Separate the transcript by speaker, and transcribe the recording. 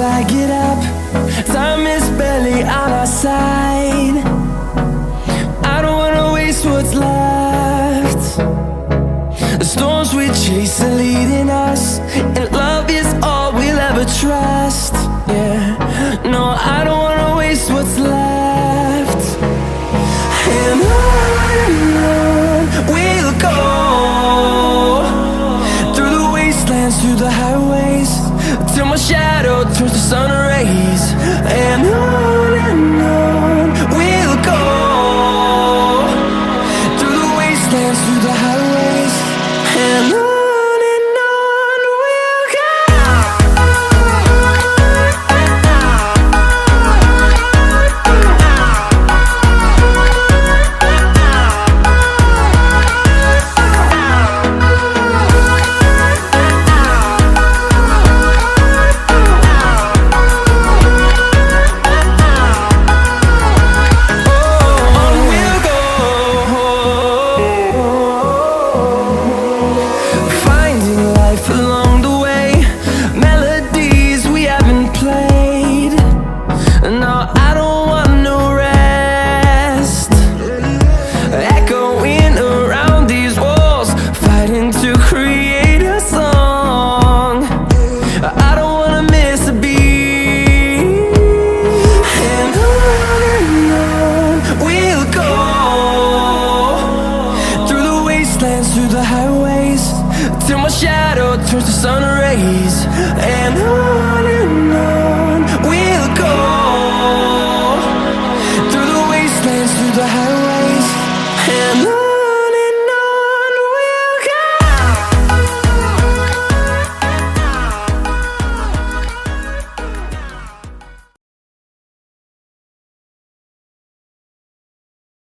Speaker 1: I get up. Time is barely on our side. I don't wanna waste what's left. The storms we chase are leading us, and love is all we'll ever trust. Yeah, no, I don't wanna waste what's left. And on we'll go, through the wastelands, through the highways, till my shadow turns to sun